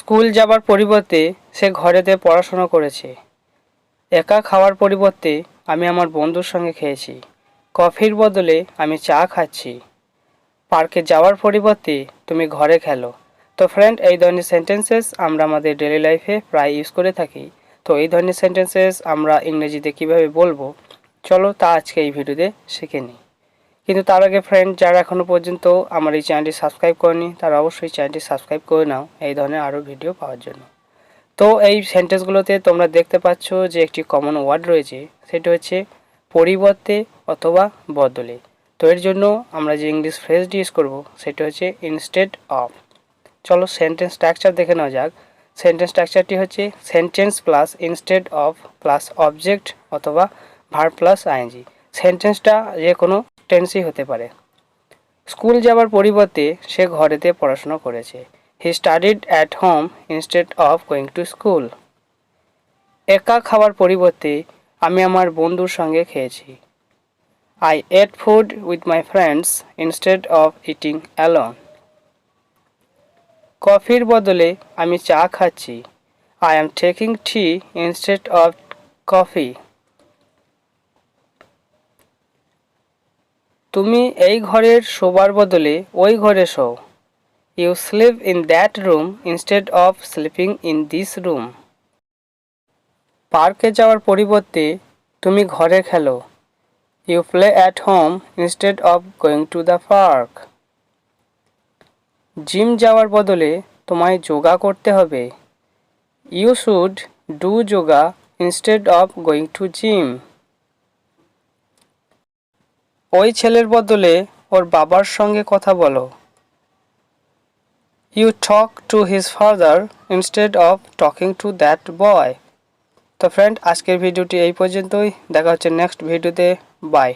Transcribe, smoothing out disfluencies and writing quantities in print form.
School যাবার পরিবর্তে সে ঘরেতে পড়াশোনা করেছে। একা খাওয়ার পরিবর্তে আমি আমার বন্ধুর সঙ্গে খেয়েছি। কফির বদলে আমি চা খাচ্ছি। পার্কে যাওয়ার পরিবর্তে তুমি ঘরে খেলো। তো ফ্রেন্ড, এই ধরনের সেন্টেন্সেস আমরা আমাদের ডেইলি লাইফে প্রায় ইউজ করে থাকি। তো এই ধরনের সেন্টেন্সেস আমরা ইংরেজিতে কিভাবে বলবো, চলো তা আজকে এই ভিডিওতে শিখে নিই। কিন্তু তার আগে ফ্রেন্ড, যারা এখনও পর্যন্ত আমার এই চ্যানেলটি সাবস্ক্রাইব করেনি তারা অবশ্যই চ্যানেলটি সাবস্ক্রাইব করে নাও এই ধরনের আরও ভিডিও পাওয়ার জন্য। তো এই সেন্টেন্সগুলোতে তোমরা দেখতে পাচ্ছ যে একটি কমন ওয়ার্ড রয়েছে, সেটি হচ্ছে পরিবর্তে অথবা বদলে। তো এর জন্য আমরা যে ইংলিশ ফ্রেজটি ইউজ করব সেটি হচ্ছে ইনস্টেড অফ। চলো সেন্টেন্স স্ট্রাকচার দেখে নেওয়া যাক। সেন্টেন্স স্ট্রাকচারটি হচ্ছে sentence plus instead of plus object অথবা ভার্ব প্লাস আইএনজি। সেন্টেন্সটা যে কোনো টেন্সই হতে পারে। স্কুল যাবার পরিবর্তে সে ঘরেতে পড়াশোনা করেছে। হি studied at home instead of going to school. একা খাওয়ার পরিবর্তে আমি আমার বন্ধুর সঙ্গে খেয়েছি। I ate food with my friends instead of eating alone. কফির বদলে আমি চা খাচ্ছি। I am taking tea instead of coffee. তুমি এই ঘরের শোবার বদলে ওই ঘরে show. You sleep in that room instead of sleeping in this room. পার্কে যাওয়ার পরিবর্তে তুমি ঘরে খেলো। You play at home instead of going to the park. Gym যাওয়ার বদলে তোমায় যোগা করতে হবে। You should do yoga instead of going to gym. ওই ছেলের বদলে ওর বাবার সঙ্গে কথা বলো। You talk to his father instead of talking to that boy. তো ফ্রেন্ড, আজকের ভিডিওটি এই পর্যন্তই। দেখা হচ্ছে নেক্সট ভিডিওতে। বাই।